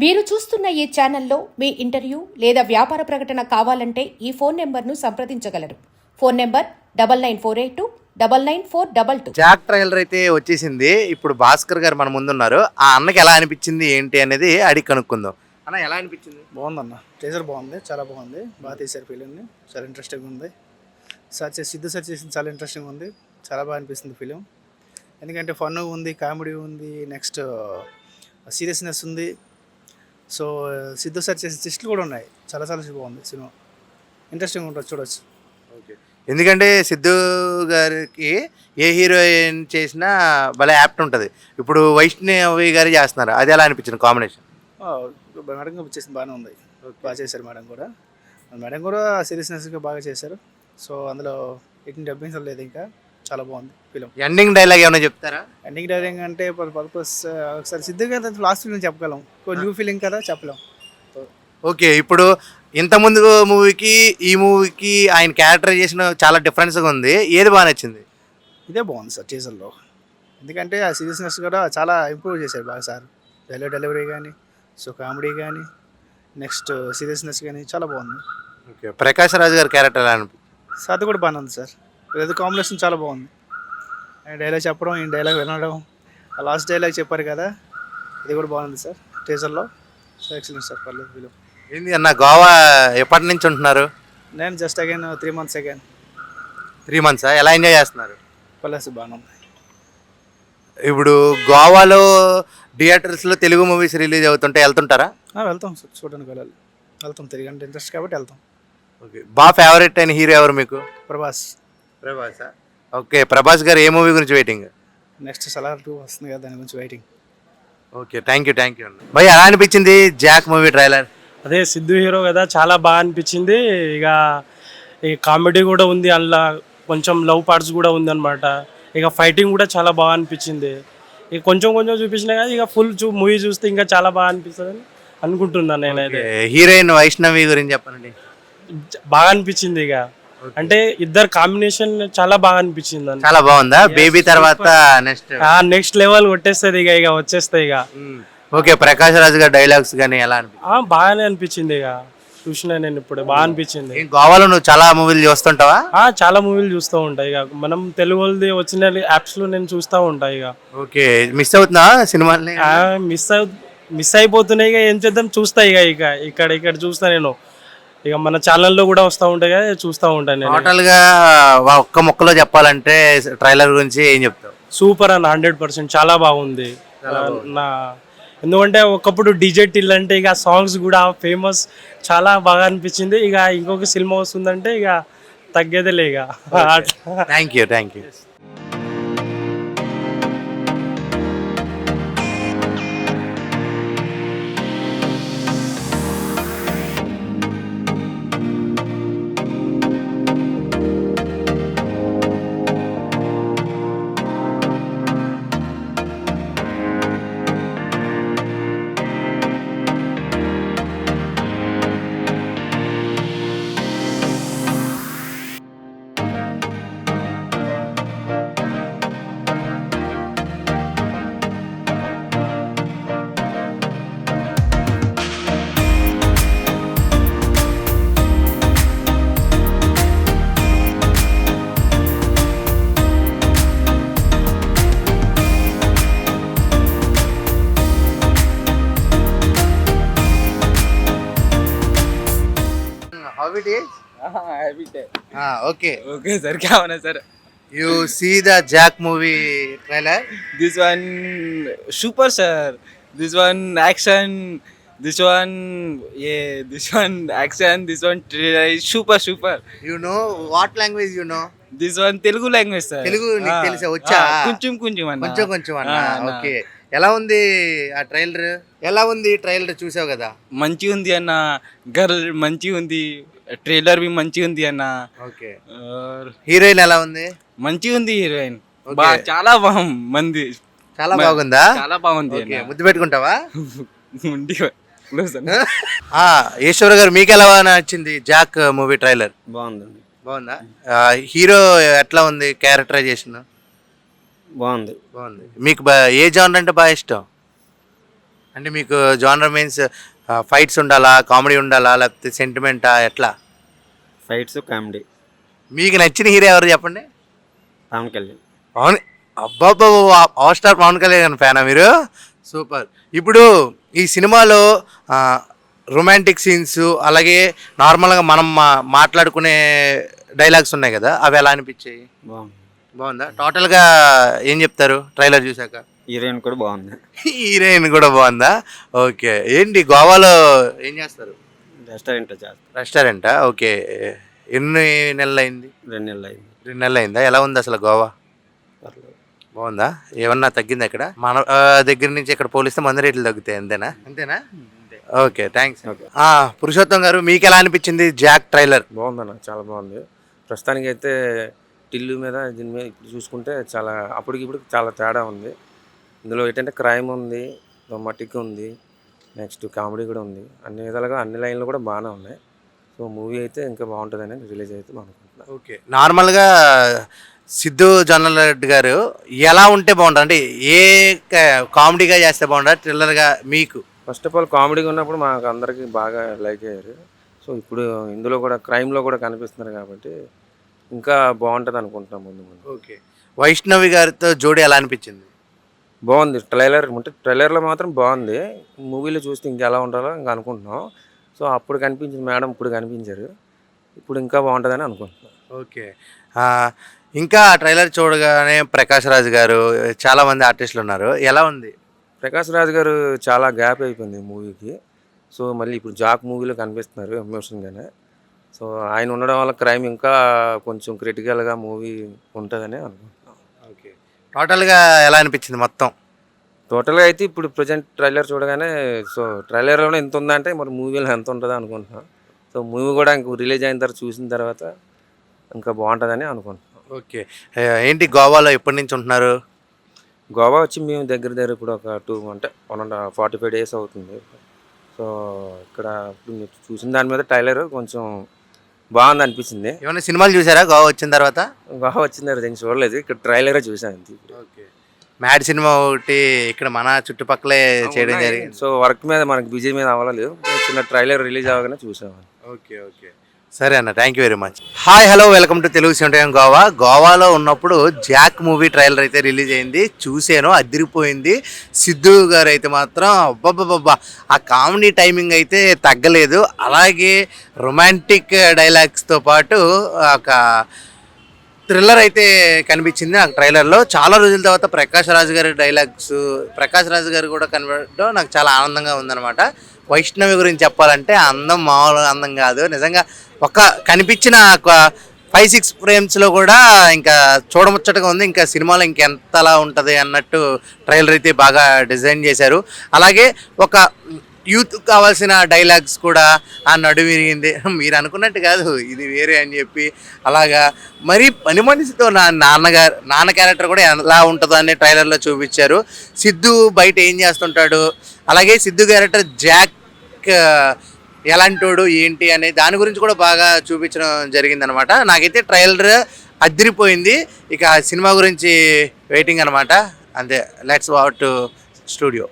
మీరు చూస్తున్న ఈ ఛానల్లో మీ ఇంటర్వ్యూ లేదా వ్యాపార ప్రకటన కావాలంటే ఈ ఫోన్ నెంబర్ను సంప్రదించగలరు. Phone number 9948299422. జాక్ ట్రైలర్ అయితే వచ్చేసింది. ఇప్పుడు భాస్కర్ గారు మన ముందున్నారు. ఆ అన్నకి ఎలా అనిపించింది ఏంటి అనేది అడిగి కనుక్కుందాం. అన్న ఎలా అనిపించింది? బాగుందన్న, టీజర్ బాగుంది, చాలా బాగుంది, బాగా తీశారు ఫిలింని, చాలా ఇంట్రెస్టింగ్ ఉంది. సిద్ధు సెర్చ్ చేసింది చాలా ఇంట్రెస్టింగ్ ఉంది, చాలా బాగా అనిపిస్తుంది ఫిలిం. ఎందుకంటే ఫన్ ఉంది, కామెడీ ఉంది, నెక్స్ట్ సీరియస్నెస్ ఉంది. సో సిద్ధు సెర్చ్ చేసిన ట్విస్టులు కూడా ఉన్నాయి, చాలా చాలా బాగుంది సినిమా, ఇంట్రెస్టింగ్ ఉంటుంది, చూడొచ్చు. ఎందుకంటే సిద్ధు గారికి ఏ హీరోయిన్ చేసినా భలే యాప్ట్ ఉంటుంది. ఇప్పుడు వైష్ణవి గారు చేస్తున్నారు, అది ఎలా అనిపించింది కాంబినేషన్? మేడం కూడా చేసింది బాగానే ఉంది, బాగా చేశారు మేడం కూడా సీరియస్నెస్గా బాగా చేశారు. సో అందులో ఎటువంటి డబ్బింగ్స్ లేదు, ఇంకా చాలా బాగుంది ఫిలిం. ఎండింగ్ డైలాగ్ ఏమైనా చెప్తారా? ఎండింగ్ డైలాగ్ అంటే పర్పస్ ఒకసారి సిద్ధు గారు లాస్ట్ ఫిలిం చెప్పగలం, న్యూ ఫీలింగ్ కదా చెప్పలేం. ఓకే, ఇప్పుడు ఇంతకుముందు మూవీకి ఈ మూవీకి ఆయన క్యారెక్టరైజేషన్ చాలా డిఫరెన్స్గా ఉంది. ఏది బాగా నచ్చింది? ఇదే బాగుంది సార్ టీజర్లో, ఎందుకంటే ఆ సీరియస్నెస్ కూడా చాలా ఇంప్రూవ్ చేశారు బాగా సార్. డెలివరీ కానీ, సో కామెడీ కానీ, నెక్స్ట్ సీరియస్నెస్ కానీ చాలా బాగుంది. ఓకే, ప్రకాష్ రాజ్ గారి క్యారెక్టర్ ఎలా అనిపించింది? సార్ కూడా బాగానే ఉంది సార్, ఏదో కాంబినేషన్ చాలా బాగుంది. ఆయన డైలాగ్ చెప్పడం, ఈ డైలాగ్ వినడం, ఆ లాస్ట్ డైలాగ్ చెప్పారు కదా, ఇది కూడా బాగుంది సార్ టీజర్లో. సో ఎక్సలెంట్ సార్, పర్లేదు ఫిలిం. ఏంది అన్న, గోవా ఎప్పటి నుంచి ఉంటున్నారు? నేను just again 3 months again. 3 months ఎలా ఎంజాయ్ చేస్తున్నారు? పర్లేదు బాగానే ఉంది. ఇప్పుడు గోవాలో థియేటర్స్లో తెలుగు మూవీస్ రిలీజ్ అవుతుంటే వెళ్తుంటారా? వెళ్తాం సార్, చూడడానికి వెళ్తాం, తిరిగంటే ఇంట్రెస్ట్ కాబట్టి వెళ్తాం. ఓకే, బాగా ఫేవరెట్ అయిన హీరో ఎవరు మీకు? ప్రభాస్. ఓకే, ప్రభాస్ గారు ఏ మూవీ గురించి వెయిటింగ్? నెక్స్ట్ సలార్ 2 వస్తుంది కదా, దాని గురించి వెయిటింగ్. ఓకే, థ్యాంక్ యూ అన్న. భయ్ ఎలా అనిపించింది జాక్ మూవీ ట్రైలర్? అదే సిద్ధు హీరో కదా, చాలా బాగా అనిపించింది. ఇక ఈ కామెడీ కూడా ఉంది, అందులో కొంచెం లవ్ పార్ట్స్ కూడా ఉంది అనమాట. ఇక ఫైటింగ్ కూడా చాలా బాగా అనిపించింది. ఇక కొంచెం చూపించినా కదా, ఇక ఫుల్ మూవీ చూస్తే ఇంకా చాలా బాగా అనిపిస్తుంది అని అనుకుంటున్నాను నేనైతే. హీరోయిన్ వైష్ణవి గురించి చెప్పండి. బాగా అనిపించింది, ఇక అంటే ఇద్దరు కాంబినేషన్ చాలా బాగా అనిపించింది. చాలా బాగుందా? బేబీ తర్వాత నెక్స్ట్ లెవెల్ కొట్టేస్తుంది, ఇక వచ్చేస్తాయి ఇక. ఓకే, ప్రకాష్ రాజ్ గారి డైలాగ్స్ కానీ ఎలా అనిపించింది? బాగానే అనిపించింది, ఇక చూసిన నేను ఇప్పుడు బాగా అనిపించింది. గోవాలో నువ్వు చాలా మూవీలు చూస్తుంటావా? చాలా మూవీలు చూస్తూ ఉంటాయి, ఇక మనం తెలుగు వాళ్ళది వచ్చిన యాప్స్ లో నేను చూస్తూ ఉంటాయి. ఇక ఓకే, మిస్ అవుతున్నా సినిమాని? మిస్ అయిపోతున్నాయి, ఇక ఏం చేద్దాం, చూస్తా ఇక ఇక్కడ చూస్తా నేను. ఇక మన ఛానల్లో కూడా వస్తూ ఉంటాయి కదా, చూస్తూ ఉంటాను నేను. టోటల్ గా ఒక్క ముక్కలో చెప్పాలంటే ట్రైలర్ గురించి ఏం చెప్తావు? సూపర్ అన్న, 100% చాలా బాగుంది. ఎందుకంటే ఒకప్పుడు డీజే టిల్ అంటే ఇక సాంగ్స్ కూడా ఫేమస్, చాలా బాగా అనిపించింది. ఇక ఇంకొక సినిమా వస్తుందంటే ఇక తగ్గేదేలే ఇక. Thank you. How it is? Okay sir, क्या होना sir? You see the Jack movie trailer? This one super sir. This one action. This one action. This one super. You know what language you know? This one Telugu language sir. Telugu నీకు తెలుసా? వచ్చా? కొంచెం అన్న. కొంచెం అన్న. Okay, ఎలా ఉంది ఆ ట్రైలర్? చూసావు కదా? మంచి ఉంది అన్న, గర్ల్ మంచి ఉంది, ట్రైలర్ బి మంచి ఉంది అన్న. ఓకే, హీరోయిన్ ఎలా ఉంది? మంచి ఉంది హీరోయిన్, చాలా బాగుంది. చాలా బాగుందా? చాలా బాగుంది. ముద్దు పెట్టుకుంటావా? క్లోజ్ అన్న. ఈశ్వర గారు, మీకు ఎలా నచ్చింది జాక్ మూవీ ట్రైలర్? బాగుందా? హీరో ఎట్లా ఉంది క్యారెక్టరైజేషన్? బాగుంది. మీకు ఏ జానర్ అంటే బాగా ఇష్టం? అంటే మీకు జానర్ మీన్స్ ఫైట్స్ ఉండాలా, కామెడీ ఉండాలా, లేకపోతే సెంటిమెంటా, ఎట్లా? Fights comedy. మీకు నచ్చిన హీరో ఎవరు చెప్పండి? పవన్ కళ్యాణ్. పవన్. అబ్బాబ్బా, పవర్ స్టార్ పవన్ కళ్యాణ్ ఫ్యానా మీరు? సూపర్. ఇప్పుడు ఈ సినిమాలో రొమాంటిక్ సీన్స్ అలాగే నార్మల్గా మనం మాట్లాడుకునే డైలాగ్స్ ఉన్నాయి కదా, అవి ఎలా అనిపించాయి? బాగుంది. బాగుందా? టోటల్గా ఏం చెప్తారు ట్రైలర్ చూసాక? హీరోయిన్ కూడా బాగుంది. హీరోయిన్ కూడా బాగుందా? ఓకే. ఏంటి గోవాలో ఏం చేస్తారు? రెస్టారెంట్లో చేస్తాం. రెస్టారెంటా? ఓకే. ఎన్ని నెలలు అయింది? 2 నెలలు అయింది. 2 నెలలు అయిందా? ఎలా ఉంది అసలు గోవా? పర్లేదు. బాగుందా? ఏమన్నా తగ్గిందా ఇక్కడ? మన దగ్గర నుంచి ఇక్కడ పోలిస్తే మంది రేట్లు తగ్గుతాయి, అంతేనా? అంతేనా? Okay, thanks. పురుషోత్తం గారు, మీకు ఎలా అనిపించింది జాక్ ట్రైలర్? బాగుందన్న, చాలా బాగుంది. ప్రస్తుతానికి అయితే టిల్లు మీద దీని మీద ఇప్పుడు చూసుకుంటే చాలా అప్పటికిప్పుడు చాలా తేడా ఉంది. ఇందులో ఏంటంటే క్రైమ్ ఉంది, రొమాంటిక్ ఉంది, నెక్స్ట్ కామెడీ కూడా ఉంది. అన్ని విధాలుగా అన్ని లైన్లు కూడా బాగానే ఉన్నాయి. సో మూవీ అయితే ఇంకా బాగుంటుందని రిలీజ్ అయితే అనుకుంటున్నాను. ఓకే. నార్మల్గా సిద్ధు జొన్నలరెడ్డి గారు ఎలా ఉంటే బాగుంటుంది? అంటే ఏ కామెడీగా చేస్తే బాగుంటుంది థ్రిల్లర్గా మీకు? ఫస్ట్ ఆఫ్ ఆల్ కామెడీగా ఉన్నప్పుడు మాకు అందరికీ బాగా లైక్ అయ్యారు. సో ఇప్పుడు ఇందులో కూడా క్రైమ్లో కూడా కనిపిస్తున్నారు కాబట్టి ఇంకా బాగుంటుంది అనుకుంటున్నాం ముందు ముందు. ఓకే. వైష్ణవి గారితో జోడీ ఎలా అనిపించింది? బాగుంది. ట్రైలర్లో మాత్రం బాగుంది. మూవీలో చూస్తే ఇంకా ఎలా ఉండాలో ఇంకా అనుకుంటున్నాం. సో అప్పుడు కనిపించిన మేడం ఇప్పుడు కనిపించారు. ఇప్పుడు ఇంకా బాగుంటుందని అనుకుంటున్నాం. ఓకే. ఇంకా ట్రైలర్ చూడగానే ప్రకాష్ రాజ్ గారు, చాలామంది ఆర్టిస్టులు ఉన్నారు, ఎలా ఉంది? ప్రకాష్ రాజ్ గారు చాలా గ్యాప్ అయిపోయింది మూవీకి. సో మళ్ళీ ఇప్పుడు జాక్ మూవీలో కనిపిస్తున్నారు ఎమోషన్గానే. సో ఆయన ఉండడం వల్ల క్రైమ్ ఇంకా కొంచెం క్రిటికల్గా మూవీ ఉంటుందని అనుకుంటున్నాం. ఓకే. టోటల్గా ఎలా అనిపించింది మొత్తం? టోటల్గా అయితే ఇప్పుడు ప్రజెంట్ ట్రైలర్ చూడగానే సో ట్రైలర్లోనే ఎంత ఉందంటే మరి మూవీలో ఎంత ఉంటుందో అనుకుంటున్నాం. సో మూవీ కూడా ఇంక రిలీజ్ అయిన తర్వాత చూసిన తర్వాత ఇంకా బాగుంటుందని అనుకుంటున్నాం. ఓకే. ఏంటి గోవాలో ఎప్పటి నుంచి ఉంటున్నారు? గోవా వచ్చి మేము దగ్గర ఇప్పుడు ఒక 45 days అవుతుంది. సో ఇక్కడ ఇప్పుడు మీరు చూసిన దాని మీద ట్రైలర్ కొంచెం బాగుంది అనిపించింది. ఏమైనా సినిమాలు చూసారా గోవా వచ్చిన తర్వాత? గోవా వచ్చిన తర్వాత ఏం చూడలేదు, ఇక్కడ ట్రైలరే చూసాను అంతే. ఓకే. మ్యాడ్ సినిమా ఒకటి ఇక్కడ మన చుట్టుపక్కలే చేయడం జరిగింది. సో వర్క్ మీద మనకి బిజీ మీద అవ్వలేదు, చిన్న ట్రైలర్ రిలీజ్ అవ్వగానే చూసాము. ఓకే. ఓకే. సరే అన్న, thank you very much. Hi, hello, welcome to Telugu cinema Goa. గోవాలో ఉన్నప్పుడు జాక్ మూవీ ట్రైలర్ అయితే రిలీజ్ అయింది, చూసాను, అదిరిపోయింది. సిద్ధు గారు అయితే మాత్రం అబ్బబ్బబ్బా, ఆ కామెడీ టైమింగ్ అయితే తగ్గలేదు. అలాగే రొమాంటిక్ డైలాగ్స్తో పాటు ఒక థ్రిల్లర్ అయితే కనిపించింది నాకు ట్రైలర్లో. చాలా రోజుల తర్వాత ప్రకాష్ రాజ్ గారి డైలాగ్స్, ప్రకాష్ రాజ్ గారు కూడా కనబడడం నాకు చాలా ఆనందంగా ఉందన్నమాట. వైష్ణవి గురించి చెప్పాలంటే అందం మామూలు అందం కాదు, నిజంగా ఒక కనిపించిన ఒక 5-6 ఫ్రేమ్స్లో కూడా ఇంకా చూడముచ్చటగా ఉంది. ఇంకా సినిమాలో ఇంకెంతలా ఉంటుంది అన్నట్టు ట్రైలర్ అయితే బాగా డిజైన్ చేశారు. అలాగే ఒక యూత్ కావాల్సిన డైలాగ్స్ కూడా ఆ నడుము విరిగింది, మీరు అనుకున్నట్టు కాదు ఇది వేరే అని చెప్పి, అలాగా మరి పని మనిషితో నాన్న క్యారెక్టర్ కూడా ఎలా ఉంటుందో అని ట్రైలర్లో చూపించారు. సిద్ధు బయట ఏం చేస్తుంటాడు, అలాగే సిద్ధు క్యారెక్టర్ జాక్ ఎలాంటోడు ఏంటి అనే దాని గురించి కూడా బాగా చూపించడం జరిగిందనమాట. నాకైతే ట్రైలర్ అదిరిపోయింది. ఇక సినిమా గురించి వెయిటింగ్ అనమాట. అంతే, లెట్స్ వాట్ టు స్టూడియో.